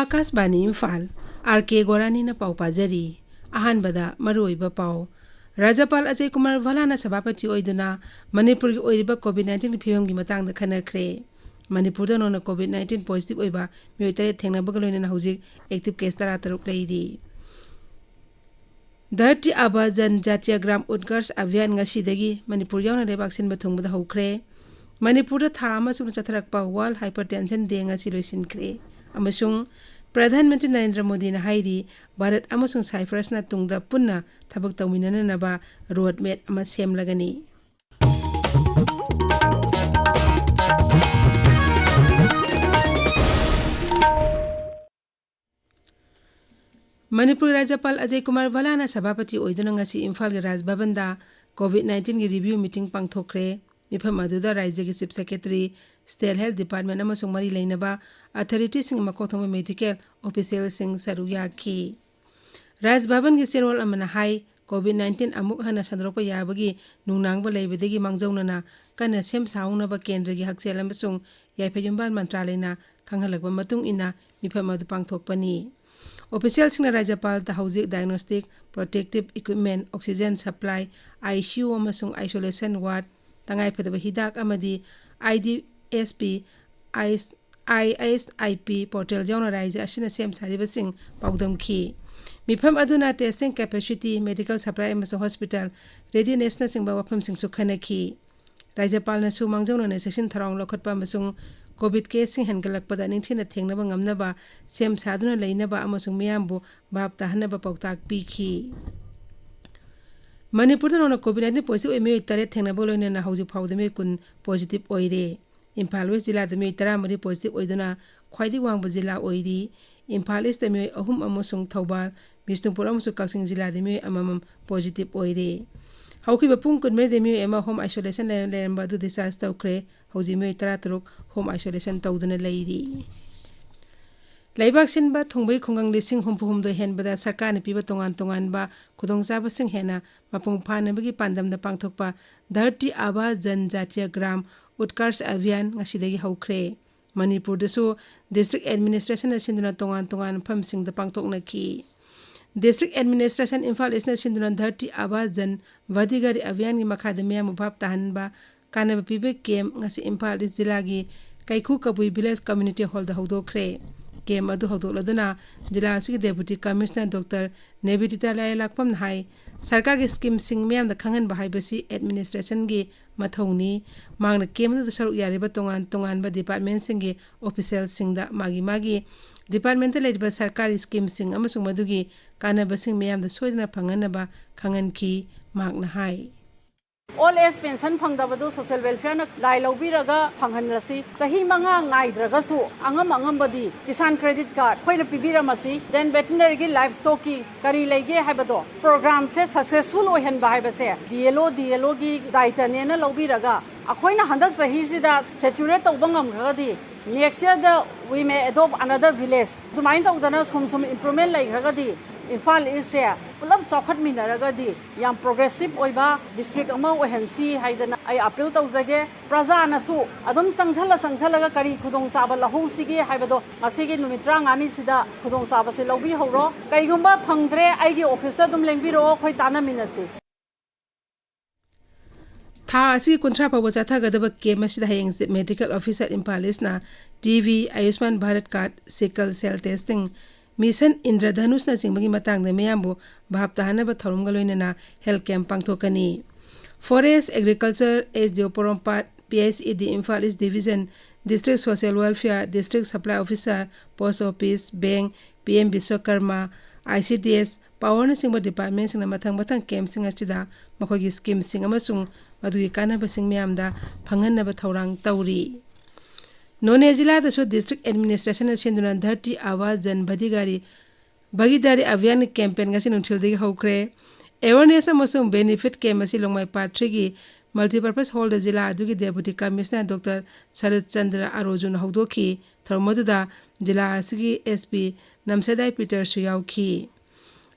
Akashbani Imphal R.K.Gorani na pau pajari ahanbada maruiba pau Rajapal Ajay Kumar Valana Sabapati oiduna Manipuri oiriba COVID-19 phiyomgi matangda khanakre Manipurda nona COVID-19 positive oiba miyotare thengnaba galoina hojik active case tara taruk leiri Dharti aba janjatiya gram utkarsh abhiyan ngasidagi Manipur yauna lebak sinba thongbada hokre Manipurda tha amasung chatharakpa wall hypertension de ngasi loisinkhre amasung Pradhan Mantri Narendra Modi na hairi Bharat amasung Cyprus na tungda punna thabak tawminana naba road map ama semlagani Manipur Rajapal Ajay Kumar Valana Sabapati oiduna ngasi Imphal ge Raj Bhavan da COVID-19 ge review meeting pangthokre Mifam aduda Rajya ge Chief Secretary State Health Department amasung mari leinaba authorities sing makothong medical officials sing saruya ki Raj Bhavan ge serol amana hai COVID-19 amuk hana sandropa yabagi nungnangba leibedegi mangjaunana kana sem saunaba kendra gi haksel amasung yaipayumbal mantralaina khanghalakba matung ina mifam adu pangthokpani Officials sing Rajapal the housing diagnostic protective equipment oxygen supply ICU amasung isolation ward tangai phadaba hidak amadi IDSP ISIP portal jauna raija asina sem saribasing paudam ki mifam aduna testing capacity medical supply amasung hospital readiness na singba wafam sing sukhana ki Rajapal na su mangjauna na section tharong lokhatpa amasung COVID case sing hangalakpada ningthina thengnaba ngamnaba sem saduna leinaba amasung miyambu bab tahanaba pautak pikhi Manipur na COVID-19 positive emi tare thengnaba loina na hauji phawdame kun positive oire Imphal West jila dami 13 positive oiduna khwaidi wangba jila oiri Imphal East dami 3 amasung Thobal Bishnupur amasung Kaksing jila dami amamam positive oire Haukiba pung kun mere demi ema home isolation leramba du disaster tawkre hauji me 13 home isolation tawduna leiri Laibak sinba thongbai khongang lising humpuhum do henbada sarkar ni piba tongan tongan ba khudongchaba sing hena mapung phanabagi pandamda pangthokpa dharti aba janjatiya gram utkarsh abhiyan ngasidagi haukre Manipur dasu district administration asinduna tongan tongan phamsing da pangthokna ki District Administration Imphal East na sinduna dharti aba jan vadigari abhiyan gi makhadamiya mubhab tahanba kanaba pibe kem ngasi Imphal East jila gi kaikhu kabui village community hall da hodokre kem adu hodokladuna jila asigi deputy commissioner Dr. Nebitita Lailakpam hai sarkar gi scheme sing miyam da khangan bahai basi administration gi mathongni mangna kem da saruk yariba tongan tongan ba department sing gi official sing da magi departmental lediba sarkari scheme sing amasung madugi kanaba sing miyam da soidna phanganaba khangan ki magna hai All age pension phangdabadu social welfare na lai lobiraga phanghanrasi chahi manga ngaidragasu angam badi kisan credit card khoina pibiramasi then veterinary gi livestock ki kari lege haibado program se successful ohen bai base DLO gi daitane na lobiraga akhoina handak chahi sida saturate tawbangam ragadi next year we may adopt another village dumain tawdana som improvement lai ragadi Imphal East se pulap chokhat minaragadi yam progressive oiba district ama ohensi haidana ai appeal tawjage praja nasu adum sangthala kari khudong chaba lahu sigi haibado masigi numitra ngani sida khudong chaba se lobi horo kaigumba phangdre aigi officer dum lengbiro khoi tana minasi Tha asi kontra pawa chatha gadaba kemasida hayeng medical officer Imphal East na TV Ayushman Bharat card sickle cell testing Mission Indradhanus na singbagi matang na miyambo bahap tahanaba tharumga loinana health camp pangthokani Forest Agriculture SDO Porompat PSED Imphal East Division District Social Welfare District Supply Officer Post Office Bank PM Biswakarma ICDS Power na singba department sing na matang camp sing achida makhogi scheme sing amasung madugi kanaba sing miyamda phanganaba thaurang tauri None jila da so district administration sinduna dharti aba jan bhagidari abhiyan campaign ngasi nunthildegi hokre awareness amasung benefit came asi longmai part 3 gi multipurpose hall da jila adugi deputy commissioner Dr. Sharat Chandra Arojun haudoki tharmoduda jila asigi SP Namsadai Peter suyauki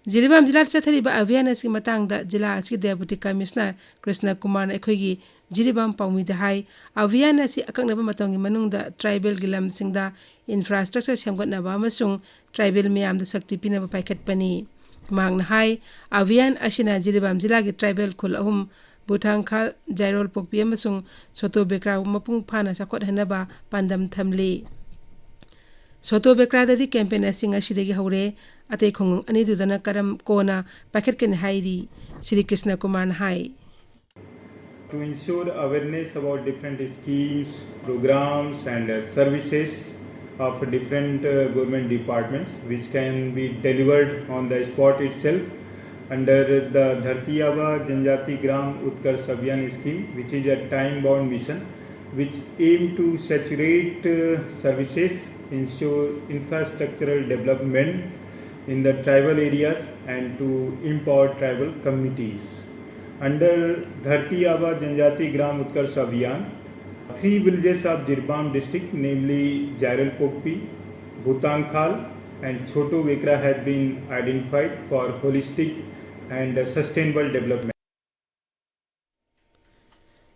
Jiribam jila chathariba abhiyan asi matangda jila asigi deputy commissioner Krishna Kumar na ekhoigi Jiribam Paumida Hai, Aviana si Akaknaba Matongi Manunda, Tribal Gilam Singda, Infrastructure Shamgot Nabamasung, Tribal Miam the Sakti Pinaba Paket Pani. Magna Hai, Avian Ashina Jiribam Zilagi Tribal Kulahum, Butangkal, Jairol Pokpiamasung, Soto Bekra Mapung Pana Sakot Hanaba, Pandam Tamli. Soto Bekra the campaign as Singa Shidegi Haure, Ate Kong Anidudana Karam Kona, Paketken Hairi, Sri Krishna Kuman Hai. To ensure awareness about different schemes, programs and services of different government departments which can be delivered on the spot itself under the Dharti Aba Janjati Gram Utkarsh Abhiyan scheme, which is a time-bound mission which aim to saturate services, ensure infrastructural development in the tribal areas and to empower tribal communities. Under Dharti Aba Janjati Gram Utkarsh Abhiyan, 3 villages of Jirbam district, namely Jairol Pokpi, Bhutangkhal and Choto Vekra have been identified for holistic and sustainable development.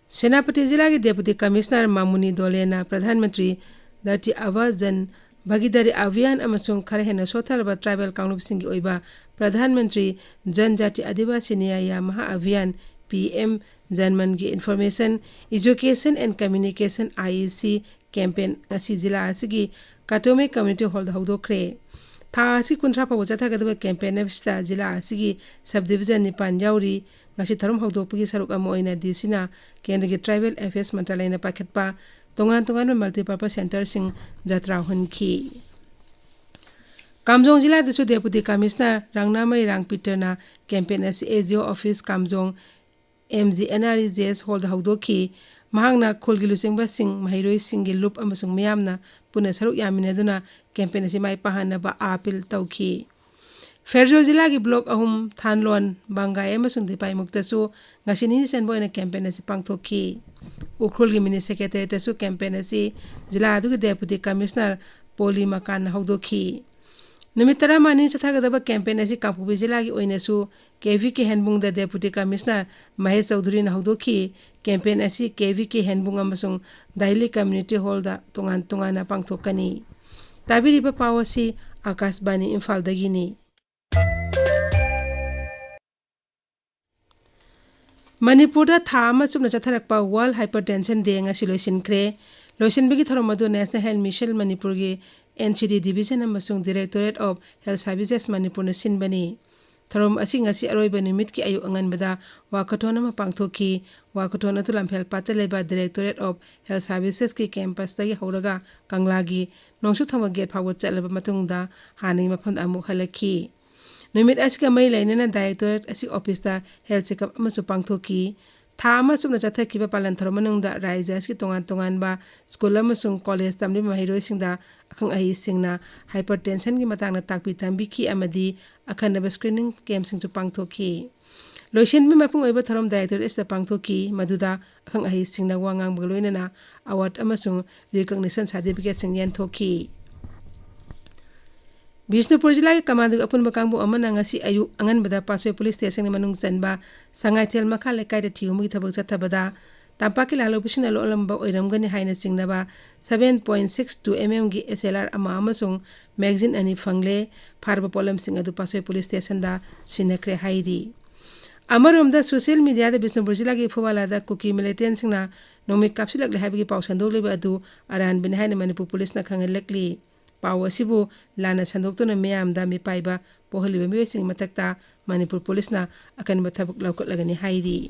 Senapati Zila के Deputy Commissioner Mamuni Dolena Pradhanmantri Dharti Aba Jan Bhagidari Avian Amasung Kharehena Sotaraba Tribal Council Singi Oiba Pradhanmantri Janjati Adivasi Nyaya Maha Avian PM Janmangi Information Education and Communication IEC campaign ngasi Zila asigi Katome Community Hall Haudokre Tha asi kuntra pawja thagadaba campaign absta Zila asigi subdivision Nipan Yauri ngasi tharum haudokpagi saruk amo oina disina Kendra Tribal Affairs Mantralayna pakhetpa tongan multi-purpose center sing jatra hunki. Kamjong Jila Disu Deputy Commissioner Rangnamai Rang Peterna campaign as AGO Office Kamjong MG NREJS hold haudoki mahangna Kolgilusing Basing Mahiroi Singi Loop Amasung Miamna Puna Saruk Yaminaduna campaign as Mai Pahana ba apil tauki. Ferjo Jila gi block ahum Thanlon Bangay Amasung Dipay Muktasu ngasini senbo na campaign as pangtoki. Ukrul gi Mini Secretary tasu campaign as Jila adu Deputy Commissioner Poli Makan haudoki. Nimitara mani Sathagadaba campaign as Kampubi Jila gi oinasu KVK Handbung the Deputy Commissioner Mahesh Chaudhary Nahdoki campaign as KVK Handbung Amasung Daily Community Hall da tungan na pangthokani. Tabiriba pawasi Akashbani Imphal dagini. Manipur tha amasung na chatharakpa World Hypertension Day nga siloisinkhre loisinbigi thoromadu National Health Mission Manipur gi NCD Division amasung Directorate of Health Services Manipur na sinbani thorom asi ngasi aroiba nimit ki ayu anganbada wakathona ma pangthoki wakathona tu lamphel pataleba Directorate of Health Services ki campus tagi horaga kanglagi nongsu thama gate phawo chalaba matungda hani mafam amuk halaki Nimit asika may lainana Directorate asik office ta health checkup amasu pangthoki tha amasung na chathakiba palantharo manungda raija aski tongan ba school amasung college tamli mahiroi singda akhang ahi singna hypertension gi matangna takpi tambiki amadi akhanaba screening camp sing chu pangthoki loisin mi mapung oiba tharom Directorate is pangthoki maduda akhang ahi singna wangang bagloinana award amasung recognition certificate sing yen thoki Bishnupur Jila ki Kamadu apun bakangbu amana ngasi ayu anganbada Pasoi Police Station ni manung sanba Sangaitel Makha Lekai da thiumugi thabak chathabada tampaki lalo bisina lo lamba oiramgani haina singnaba 7.62 mm gi SLR ama amasung magazine ani fangle pharba polam sing adu Pasoi Police Station da sinakre hairi Amarom social media da Bishnupur Jila ki Phowala da Kuki militant singna nomi kapsilak le habi ki pausandok leba adu aran bin haina Manipur Police na khangalekli Pawasibu lana sandokto na miyam da mi paiba pohaliba miyo sing matakta Manipur Police na akan mathabak laukot lagani hairi.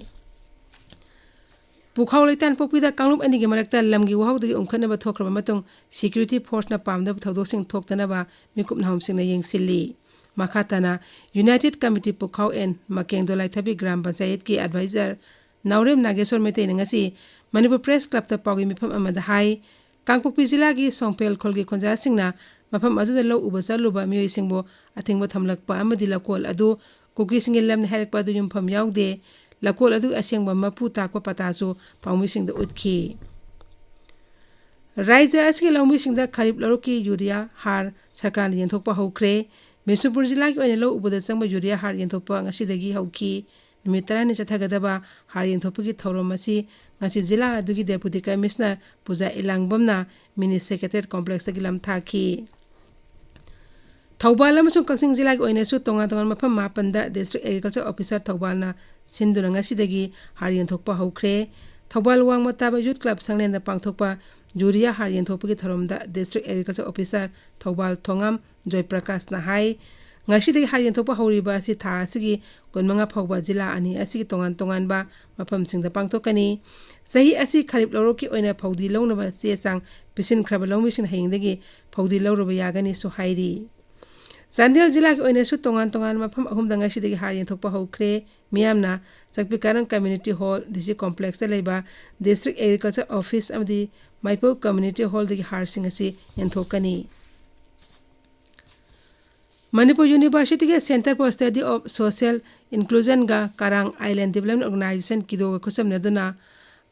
Pukhaw laitan pokpida kanglup ani gi marakta lamgi wahaw dagi umkhana ba thokraba matong security force na pamda thawdok sing thoktana ba mikup na hom sing na yengsilli. Makhatana United Committee Pukhaw en Makeng Dolai Thabi Gram Panchayat ki advisor Naurem Nageswar Mete ngasi Manipur Press Club ta pawgi mifam amada hai Kangpokpi Jila gi Songpel Kholgi Khonja singna mafam adu lo ubasa luba miyo singbo athingba thamlakpa amadi lakol adu kuki singil lamne harakpa adu yumpham yawde lakol adu asengba mapu takwa patasu pawmi singda utkhi Raija aski lawmi singda kharip laroki urea har sarkar yenthokpa hokre Bishnupur Jila gi oine lo ubada sangba urea har yenthokpa ngasidagi hauki नुमित 10 चथगदबा हार यंथोपगी थौरम असी ngasi जिला अदुगी deputy commissioner Puja इलांगबमना mini secretariat complex की लमथाखी थौबाल अमसुंग कक्सिंग जिला की ओइनेसु तोंगा तोंगा मफम मापंदा डिस्ट्रिक्ट एग्रीकल्चर ऑफिसर थौबालना सिंदुना ngasiदगी हार यंथोकपा हौख्रे थौबाल वांगमताबा यूथ क्लब संगलेंदा पांगथोकपा जूरिया हार यंथोकपगी थरमदा district agriculture officer Thoubal Thongam Jai Prakash ना हाई ngasiदगी हार यंथोकपा हौरिबा असि था असि कोनमंगा फौबा जिला अनि असि तोंगान तोंगानबा मफम सिंगदा पांगथोकनी सही असि खरीब लौरो की ओइना फौदी लौनबा से सांग पिसिन खरब लौमिसिन हयिंदगी फौदी लौरबा यागनी सो हाइरी चांदेल जिला की ओइनेसु तोंगान तोंगान मफम अहुम दंगासिदगी हार यंथोकपा हौख्रे मियामना सकपिकारन कम्युनिटी हॉल दिसि कॉम्प्लेक्स लेबा डिस्ट्रिक्ट एग्रीकल्चर ऑफिस अमदी माइपो कम्युनिटी हॉल दगी हार सिंग असि यंथोकनी मणिपुर यूनिवर्सिटी के centre for study of social inclusion गा करांग आइलैंड डेवलपमेंट ऑर्गेनाइजेशन किदोगा खुसमनदुना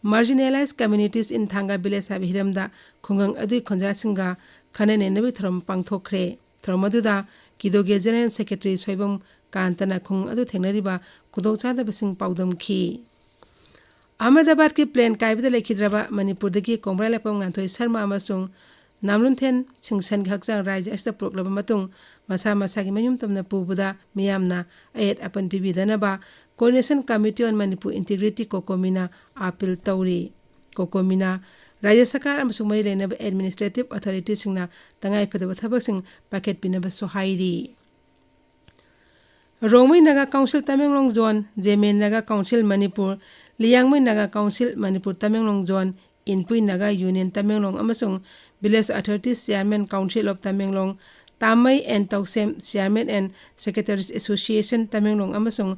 marginalise communities in Thanga village हाबिहिरमदा खुंगंग अदुई खंजासिंगा खनने नबी थरम पांगथोखरे थरमदुदा किदोगे जनरल सेक्रेटरी सोइबम कांतना खुंग अदु थेंगनरिबा खुदोंचादबसिंग पाउदमखी अहमदाबाद के प्लेन कायबदा लेखिद्रबा मणिपुर दगी कोंबरा लेपम गांथोई शर्मा अमसुंग नामलुनथेन सिंगसन हक्चांग राज्य अस्त प्रोग्राम मतुंग मसा मसा की मयुम तमना पुबुदा मियामना अयत अपन पिबिदनबा coordination committee on Manipur integrity कोकोमिना अपील तौरी कोकोमिना राज्य सरकार अमसुंग मरि लेनब एडमिनिस्ट्रेटिव अथॉरिटी सिंगना तंगाई फदब थबसिंग पैकेट पिनब सोहाइरी Rongmei Naga council Tamenglong zone Zeme Naga council Manipur Liangmai Naga council Manipur Tamenglong zone Inpui Naga union Tamenglong अमसुंग village authorities chairman council of Tamenglong Tamei and Tousem chairman and secretaries association Tamenglong अमसुंग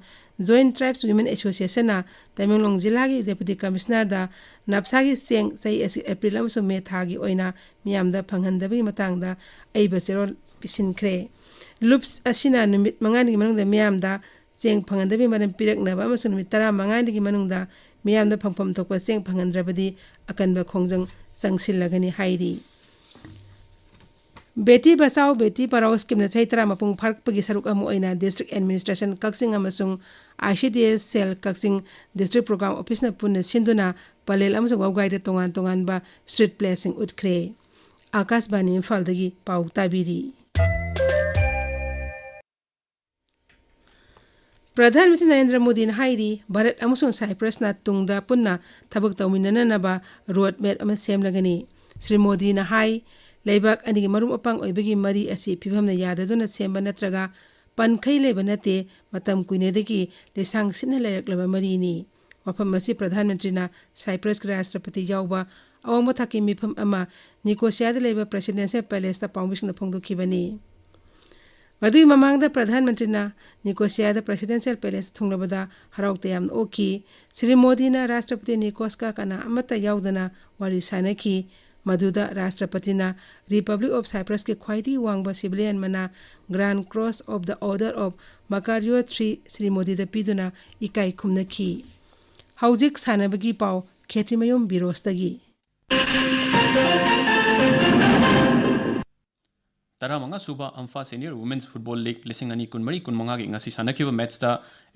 joint tribes women association Tamenglong जिला की डेप्यूटी कमिश्नर दा नबसागी चेंग सही एप्रिल अमसुंग मे थागी ओइना मियामदा फंगहनदबी मतांगदा अइबसेरोल पिसिनख्रे लुप्स असिना नुमित मंगानी मनुंगदा मियामदा चेंग फंगहनदबी मरम पिरकनबा अमसुंग नुमित 15 की मनुंगदा मियामदा फंगफम थोकपा चेंग फंगहनद्रबदी अकनबा खोंजंग संगसिलगनी हाइरी बेटी बचाओ बेटी पढ़ाओ स्कीम न चैत्रा मपुंग फारकपगी सरुक अमु ओइना डिस्ट्रिक्ट एडमिनिस्ट्रेशन कक्सिंग अमसुंग ICDS cell Kakching district programme office न पुन सिंधुना पलेल अमसुंग वाउगाइद तोंगान तोंगानबा स्ट्रीट प्लेसिंग उठख्रे आकाशवाणी इम्फाल दगी पाउ ताबिरी प्रधानमंत्री नरेंद्र मोदी ने हाइरी भारत अमसुंग साइप्रस ना तुंगदा पुन्ना थबक तौमिननबा रोड मैप अम सेमलगनी श्री मोदी ने हाई लेबाक अनिगी मरुम अपंग ओइबगी मरी असि फिभमना याददुना सेमबा नत्रगा पनखै लेबा नते मतम कुइनेदगी लेसांग सिन्ना लेरक्लबा मरीनी वफम मसी प्रधानमंत्री ना साइप्रस के राष्ट्रपति यावबा अवंग थाकी मिफम अमा निकोसियादा लेबा प्रेसिडेंशियल पैलेस ता पाउंबिशन फोंगदोखिबनी मदुई ममांगदा प्रधानमंत्री ना निकोसियादा प्रेसिडेंशियल पैलेस थुंगलबदा हराउते याम ओकी श्री मोदी ना राष्ट्रपति निकोसका कना अमता यावदना वारी सानखी मधुदा राष्ट्रपति ना रिपब्लिक ऑफ साइप्रस के ख्वाइदी वांगबा सिविलियन मना grand cross of the order of Makarios 3 Shri Modi द पिदुना इकाई खुमनखी हौजिक सानबगी पाव खेत्रिमयुम बिरोस्तगी तरामंगा सुबा अम्फा सीनियर वुमेन्स फुटबॉल लीग लिसिंग अनि कुनमरी कुनमंगा की ngasi sanakhiba match da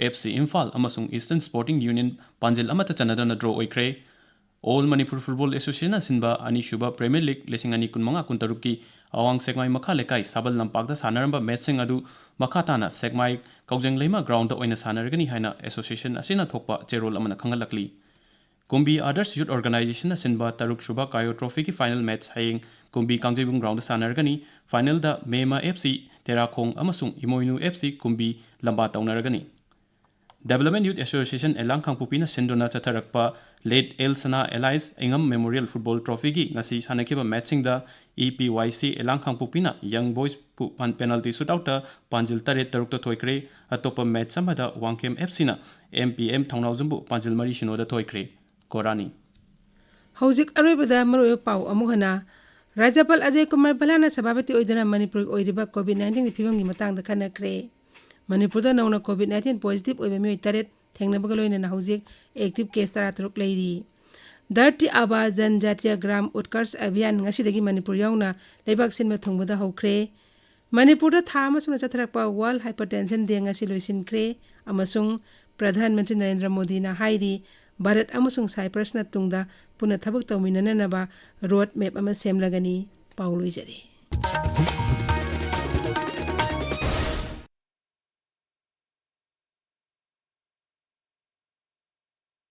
FC Imphal amasung Eastern Sporting Union panjil amata chanadana draw oikre All Manipur Football Association sinba ani shuba Premier League लिसिंग अनि कुनमंगा कुनतरुकी awang segmai makha lekai sabal lampakda sanaramba match sing adu makha tana segmai kaujeng leima ground da oina sanargani haina association asina thokpa cherol amana khangalakli Kumbi Others Youth Organization sinba taruk shuba Kayo Trophy ki final match haying Kumbi Kangjibung ground sanargani final da Mema FC Terakong amasung Imoinu FC Kumbi lamba taunargani Development Youth Association elang khangpupina sindona chatharakpa late Elsana Allies Engam Memorial Football Trophy gi ngasi sanakiba matching da EPYC elang khangpupina Young Boys pu penalty shootout ta panjil tare taruk ta thoikre atopa match samada Wangkem FC na MPM thongnawjumbu panjil mari shino da thoikre Gorani हौजिक अरोइबदा मरोय पाउ अमुहना राज्यपाल अजय कुमार बलाना सभापति ओइदना मणिपुर ओइरिबा कोविड-19 की फिवम की Matang the खनख्रे Manipur दा नौना कोविड-19 positive ओइबा मिय Taret थेंगनबग लोइना हौजिक active case 33 लेरी धरती आबा जनजातीय ग्राम उत्कर्ष अभियान ngasiदगी मणिपुर यावना लेबाक सिनमा थोंगबदा हौख्रे मणिपुर दा था अमसुंग चथरकपा वर्ल्ड हाइपरटेंशन डे ngasi लोइसिनख्रे अमसुंग प्रधानमंत्री नरेंद्र मोदी ना हाइरी भारत अमसुंग साइप्रस ना तुंगदा पुनः थबक तौमिननबा रोड मैप अमा सेमलगनी पाउलुइजरी।